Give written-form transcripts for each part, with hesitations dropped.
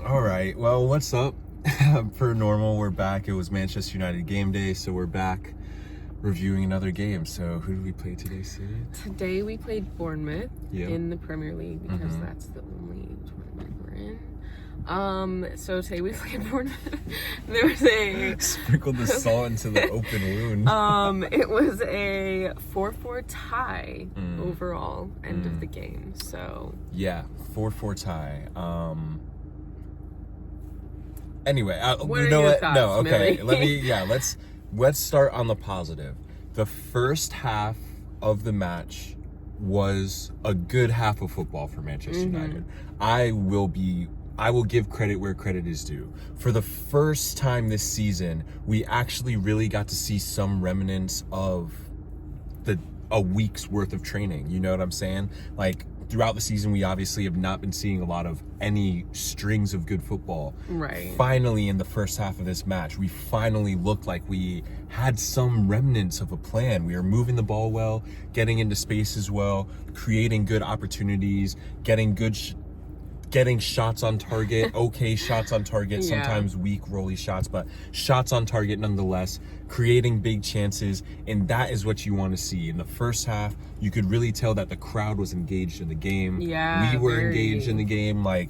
All right. Well, what's up? Per normal, we're back. It was Manchester United game day, so we're back reviewing another game. So who did we play today, Sid? Today we played Bournemouth in the Premier League because that's the only tournament we're in. So today we played Bournemouth. There was a Sprinkled the salt into the open wound. it was a 4-4 tie overall end of the game. So yeah, 4-4 tie. Anyway, what you are know your what? thoughts, No, okay. Millie? Let's start on the positive. The first half of the match was a good half of football for Manchester United. I will give credit where credit is due. For the first time this season, we actually really got to see some remnants of a week's worth of training. You know what I'm saying? Like, throughout the season, we obviously have not been seeing a lot of any strings of good football. Right. Finally, in the first half of this match, we finally looked like we had some remnants of a plan. We were moving the ball well, getting into spaces well, creating good opportunities, getting shots on target, okay shots on target, sometimes weak rolly shots, but shots on target nonetheless, creating big chances, and that is what you want to see. In the first half, you could really tell that the crowd was engaged in the game. Yeah, we were engaged in the game. Like,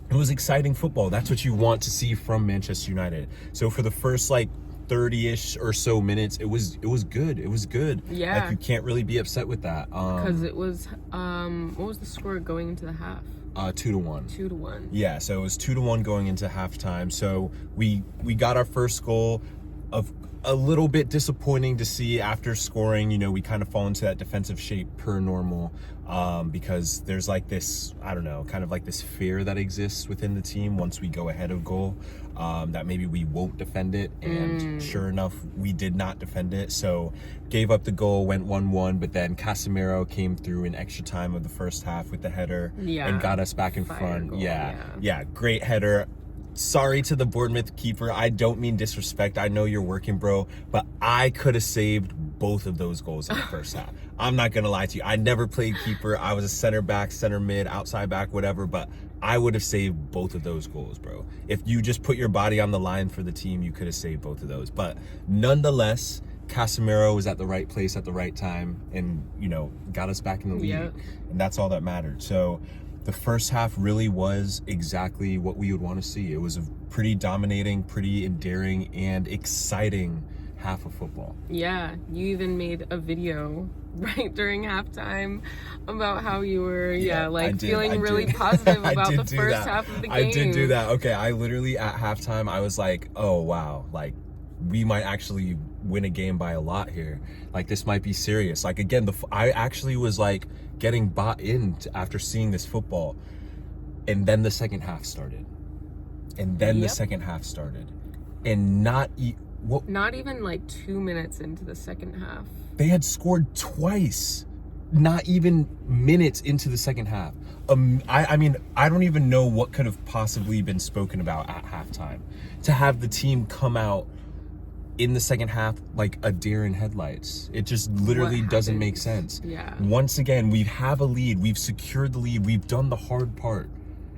it was exciting football. That's what you want to see from Manchester United. So for the first 30-ish or so minutes, it was good. It was good. Yeah. Like, you can't really be upset with that. Because it was what was the score going into the half? 2-1. 2-1. Yeah, so it was 2-1 going into halftime. So we got our first goal. Of a little bit disappointing to see after scoring. You know, we kind of fall into that defensive shape per normal, because there's this, I don't know, kind of this fear that exists within the team once we go ahead of goal, that maybe we won't defend it. And sure enough, we did not defend it. So gave up the goal, went 1-1, but then Casemiro came through in extra time of the first half with the header and got us back in front. Goal, yeah, great header. Sorry to the Bournemouth keeper. I don't mean disrespect. I know you're working, bro, but I could have saved both of those goals in the first half. I'm not going to lie to you. I never played keeper. I was a center back, center mid, outside back, whatever, but I would have saved both of those goals, bro. If you just put your body on the line for the team, you could have saved both of those. But nonetheless, Casemiro was at the right place at the right time and, got us back in the league. Yep. And that's all that mattered. So the first half really was exactly what we would want to see. It was a pretty dominating, pretty endearing, and exciting half of football. Yeah, you even made a video right during halftime about how you were, feeling really positive about the first half of the game. I did do that. Okay, I literally, at halftime, I was like, oh, wow, we might actually win a game by a lot here. This might be serious. Again, I actually was getting bought in after seeing this football. And then the second half started. And not even 2 minutes into the second half. They had scored twice. Not even minutes into the second half. I mean, I don't even know what could have possibly been spoken about at halftime. To have the team come out in the second half like a deer in headlights. It just literally doesn't make sense. Yeah. Once again, we have a lead. We've secured the lead. We've done the hard part.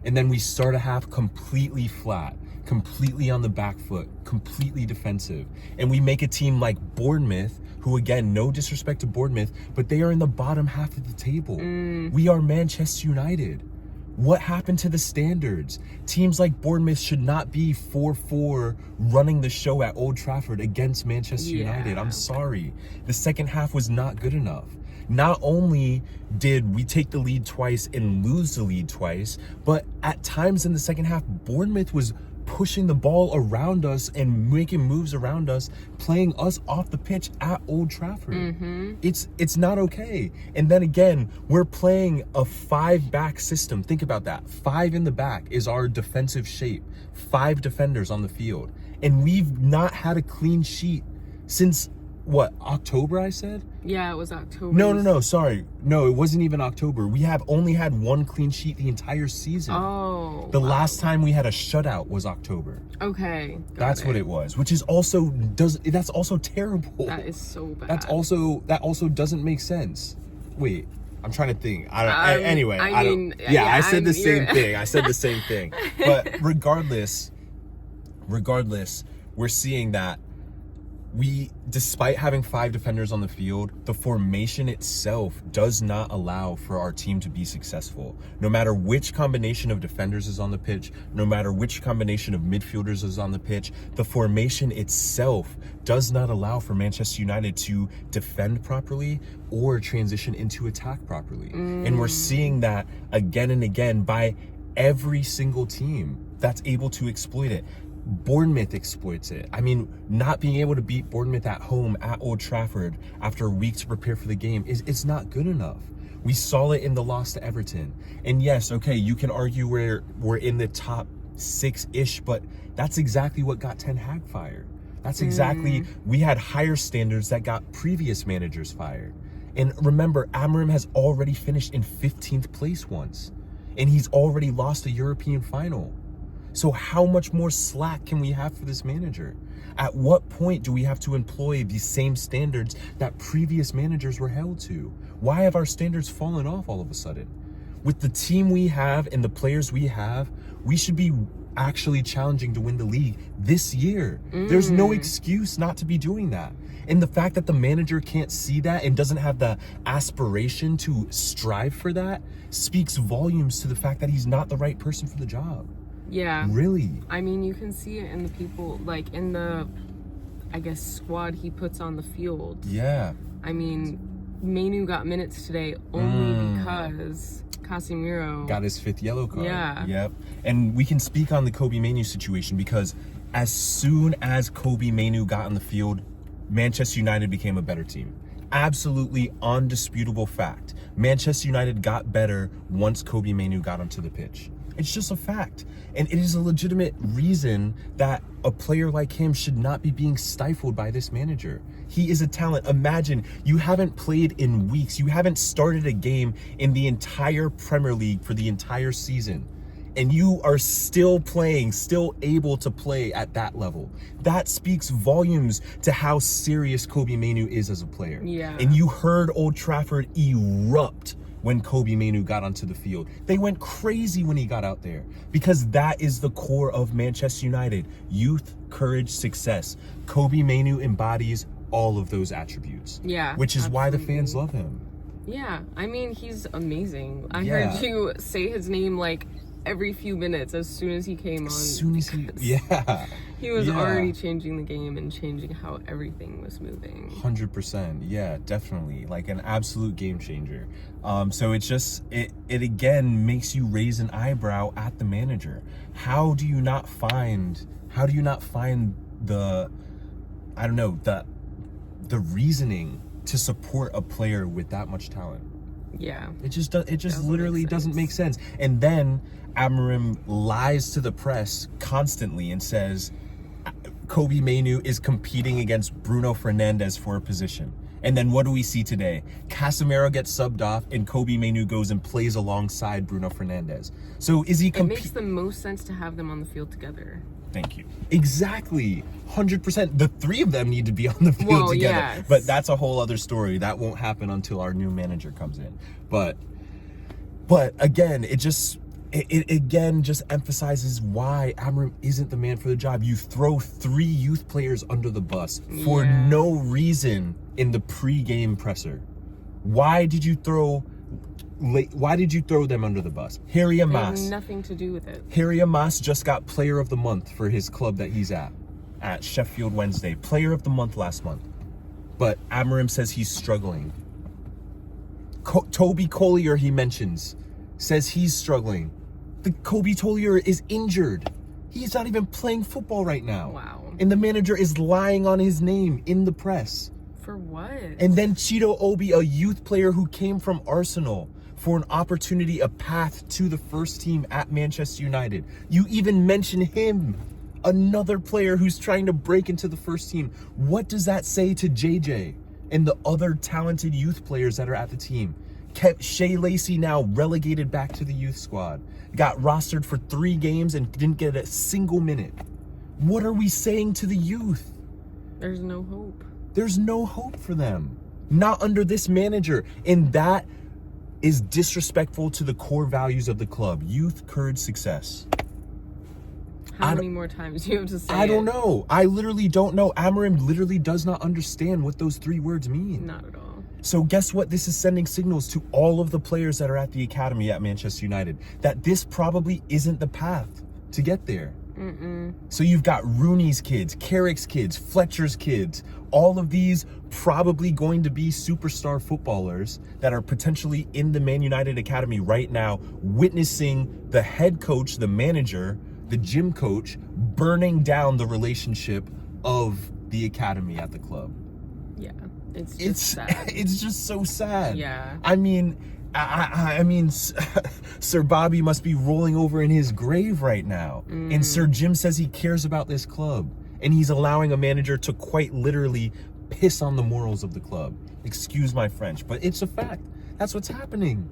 And then we start a half completely flat, completely on the back foot, completely defensive. And we make a team like Bournemouth, who, again, no disrespect to Bournemouth, but they are in the bottom half of the table. We are Manchester United. What happened to the standards? Teams like Bournemouth should not be 4-4 running the show at Old Trafford against Manchester United. I'm sorry. The second half was not good enough. Not only did we take the lead twice and lose the lead twice, but at times in the second half, Bournemouth was pushing the ball around us and making moves around us, playing us off the pitch at Old Trafford. It's not okay. And then again, we're playing a 5-back system. Think about that. 5 in the back is our defensive shape. 5 defenders on the field. And we've not had a clean sheet since October, I said? Yeah, it was October. No, sorry. No, it wasn't even October. We have only had 1 clean sheet the entire season. Oh. The last time we had a shutout was October. Okay. That's what it was, which is that's also terrible. That is so bad. That also doesn't make sense. Wait, I'm trying to think. I said the same thing. I said the same thing. But regardless, we're seeing that despite having 5 defenders on the field, the formation itself does not allow for our team to be successful. No matter which combination of defenders is on the pitch, no matter which combination of midfielders is on the pitch, the formation itself does not allow for Manchester United to defend properly or transition into attack properly. And we're seeing that again and again by every single team that's able to exploit it. Bournemouth exploits it. I mean, not being able to beat Bournemouth at home at Old Trafford after a week to prepare for the game it's not good enough. We saw it in the loss to Everton. And yes, okay, you can argue we're in the top 6-ish, but that's exactly what got Ten Hag fired. That's exactly, we had higher standards that got previous managers fired. And remember, Amorim has already finished in 15th place once, and he's already lost a European final. So how much more slack can we have for this manager? At what point do we have to employ the same standards that previous managers were held to? Why have our standards fallen off all of a sudden? With the team we have and the players we have, we should be actually challenging to win the league this year. There's no excuse not to be doing that. And the fact that the manager can't see that and doesn't have the aspiration to strive for that speaks volumes to the fact that he's not the right person for the job. Yeah. Really? I mean, you can see it in the people, like in the, I guess, squad he puts on the field. Yeah. I mean, Mainoo got minutes today only because Casemiro got his 5th yellow card. Yeah. Yep. And we can speak on the Kobbie Mainoo situation because as soon as Kobbie Mainoo got on the field, Manchester United became a better team. Absolutely undisputable fact. Manchester United got better once Kobbie Mainoo got onto the pitch. It's just a fact. And it is a legitimate reason that a player like him should not be being stifled by this manager. He is a talent. Imagine you haven't played in weeks. You haven't started a game in the entire Premier League for the entire season. And you are still playing, still able to play at that level. That speaks volumes to how serious Kobbie Mainoo is as a player. Yeah. And you heard Old Trafford erupt when Kobbie Mainoo got onto the field. They went crazy when he got out there because that is the core of Manchester United. Youth, courage, success. Kobbie Mainoo embodies all of those attributes. Yeah. Which is absolutely. why the fans love him. Yeah. I mean, he's amazing. I Yeah. heard you say his name like every few minutes as soon as he came on. As soon as he was already changing the game and changing how everything was moving. 100%. Yeah, definitely. Like an absolute game changer. So it's just, it again makes you raise an eyebrow at the manager. How do you not find the, I don't know, the reasoning to support a player with that much talent? Yeah. It just literally doesn't make sense. And then Amorim lies to the press constantly and says Kobbie Mainoo is competing against Bruno Fernandes for a position. And then what do we see today? Casemiro gets subbed off and Kobbie Mainoo goes and plays alongside Bruno Fernandes. So is he It makes the most sense to have them on the field together. Thank you. Exactly. 100%. The 3 of them need to be on the field together. Yes. But that's a whole other story. That won't happen until our new manager comes in. But again, it again just emphasizes why Amorim isn't the man for the job. You throw 3 youth players under the bus for no reason in the pre-game presser. Why did you throw them under the bus? Harry Amas. Had nothing to do with it. Harry Amas just got Player of the Month for his club that he's at Sheffield Wednesday. Player of the Month last month. But Amorim says he's struggling. Toby Collier, he mentions, says he's struggling. The Kobbie Collier is injured. He's not even playing football right now. Wow. And the manager is lying on his name in the press. For what? And then Chido Obi, a youth player who came from Arsenal, for an opportunity, a path to the first team at Manchester United. You even mention him, another player who's trying to break into the first team. What does that say to JJ and the other talented youth players that are at the team? Kept Shea Lacey now relegated back to the youth squad. Got rostered for 3 games and didn't get a single minute. What are we saying to the youth? There's no hope. There's no hope for them. Not under this manager. And that is disrespectful to the core values of the club: youth, courage, success. How many more times do you have to say I don't know. I literally don't know. Amorim literally does not understand what those 3 words mean. Not at all. So guess what? This is sending signals to all of the players that are at the academy at Manchester United that this probably isn't the path to get there. So you've got Rooney's kids, Carrick's kids, Fletcher's kids, all of these probably going to be superstar footballers that are potentially in the Man United academy right now, witnessing the head coach, the manager, the gym coach, burning down the relationship of the academy at the club. Yeah, it's just sad. It's just so sad. Yeah. I mean, Sir Bobby must be rolling over in his grave right now. And Sir Jim says he cares about this club. And he's allowing a manager to quite literally piss on the morals of the club. Excuse my French, but it's a fact. That's what's happening.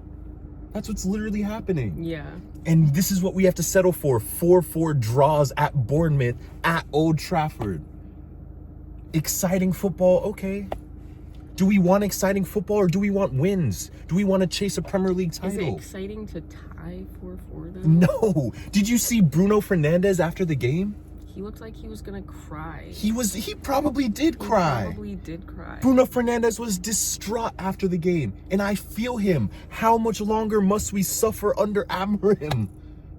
That's what's literally happening. Yeah. And this is what we have to settle for. 4-4 draws at Bournemouth, at Old Trafford. Exciting football, okay. Do we want exciting football or do we want wins? Do we want to chase a Premier League title? Is it exciting to tie 4-4 though? No. Did you see Bruno Fernandes after the game? He looked like he was gonna cry. He probably did cry. Bruno Fernandes was distraught after the game. And I feel him. How much longer must we suffer under Amorim?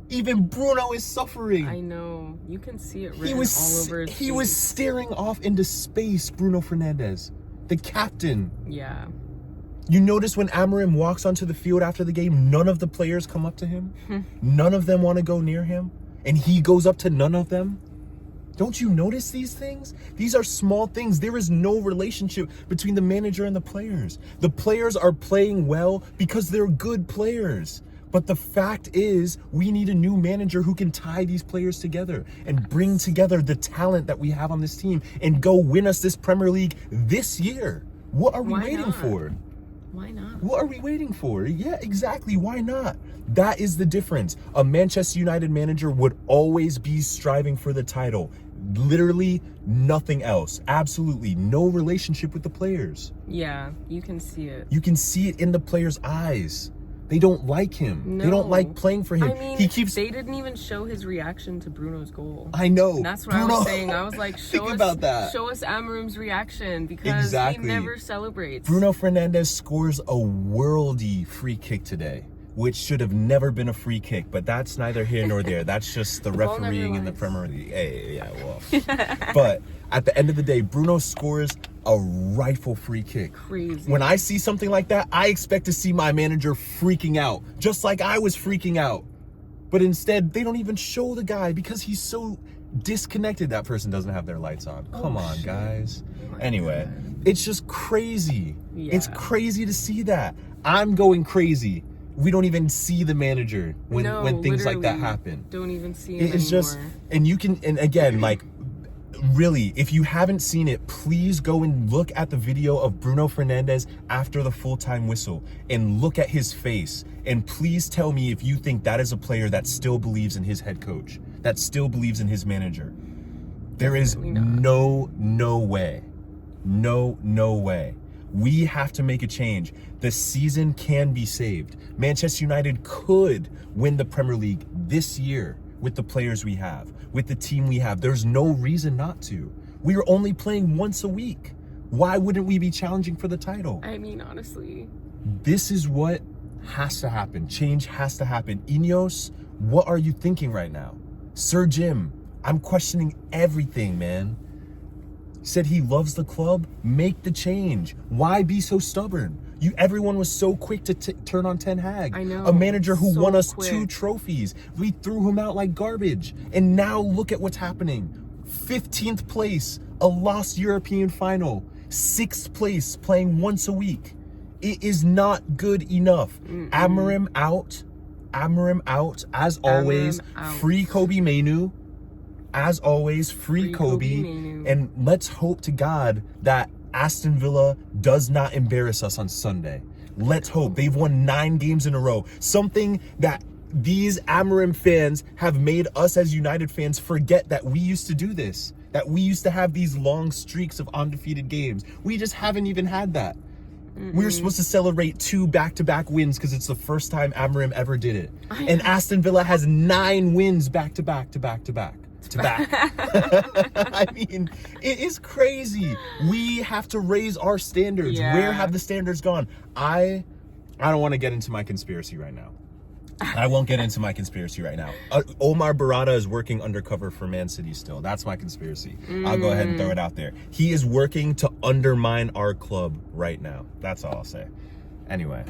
Even Bruno is suffering. I know. You can see it written all over his face. He was staring off into space, Bruno Fernandes. The captain. Yeah. You notice when Amorim walks onto the field after the game, none of the players come up to him. None of them want to go near him. And he goes up to none of them. Don't you notice these things? These are small things. There is no relationship between the manager and the players. The players are playing well because they're good players. But the fact is, we need a new manager who can tie these players together and bring together the talent that we have on this team and go win us this Premier League this year. What are we waiting for? Why not? What are we waiting for? Yeah, exactly. Why not? That is the difference. A Manchester United manager would always be striving for the title. Literally nothing else. Absolutely no relationship with the players. Yeah, you can see it. You can see it in the players' eyes. They don't like him. No. They don't like playing for him. I mean, they didn't even show his reaction to Bruno's goal. I know. And that's what I was saying. I was like, show us Amorim's reaction because he never celebrates. Bruno Fernandes scores a worldy free kick today, which should have never been a free kick, but that's neither here nor there. That's just the refereeing in the Premier League. Yeah, well. But at the end of the day, Bruno scores a rifle free kick. Crazy. When I see something like that, I expect to see my manager freaking out, just like I was freaking out. But instead, they don't even show the guy because he's so disconnected. That person doesn't have their lights on. Come on, guys. Anyway, it's just crazy. Yeah. It's crazy to see that. I'm going crazy. We don't even see the manager when things like that happen. Don't even see him It's anymore. And again, like, really, if you haven't seen it, please go and look at the video of Bruno Fernandes after the full-time whistle and look at his face. And please tell me if you think that is a player that still believes in his head coach, that still believes in his manager. There is no way. No way. We have to make a change. The season can be saved. Manchester United could win the Premier League this year with the players we have, with the team we have. There's no reason not to. We are only playing once a week. Why wouldn't we be challenging for the title? I mean, honestly. This is what has to happen. Change has to happen. Ineos, what are you thinking right now? Sir Jim, I'm questioning everything, man. Said he loves the club. Make the change. Why be so stubborn? Everyone was so quick to turn on Ten Hag. I know. A manager who won us quick. 2 trophies. We threw him out like garbage. And now look at what's happening. 15th place, a lost European final. 6th place, playing once a week. It is not good enough. Amorim out. Amorim out. As always, free Kobbie Mainoo. As always, free Kobbie. And let's hope to God that Aston Villa does not embarrass us on Sunday. Let's hope. They've won 9 games in a row. Something that these Amorim fans have made us as United fans forget that we used to do this. That we used to have these long streaks of undefeated games. We just haven't even had that. We were supposed to celebrate 2 back-to-back wins because it's the first time Amorim ever did it. And Aston Villa has 9 wins back-to-back. I mean, it is crazy. We have to raise our standards. Yeah. Where have the standards gone? I don't want to get into my conspiracy right now. I won't get into my conspiracy right now. Omar Barada is working undercover for Man City still. That's my conspiracy. I'll go ahead and throw it out there. He is working to undermine our club right now. That's all I'll say. Anyway,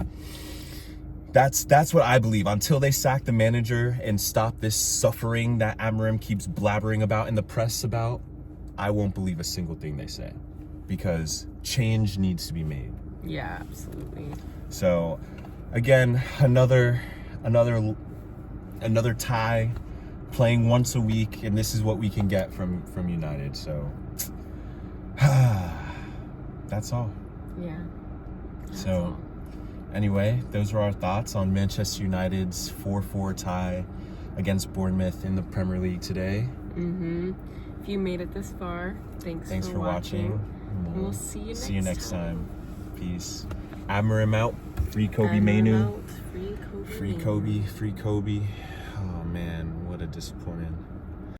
that's what I believe. Until they sack the manager and stop this suffering that Amorim keeps blabbering about in the press about, I won't believe a single thing they say, because change needs to be made. Yeah, absolutely. So, again, another tie, playing once a week, and this is what we can get from United. So that's all. Yeah. So anyway, those are our thoughts on Manchester United's 4-4 tie against Bournemouth in the Premier League today. If you made it this far, thanks for watching. We'll see you next time. Peace. Amorim out. Free Kobbie Mainoo. Free Kobbie. Free Kobbie. Oh man, what a disappointment.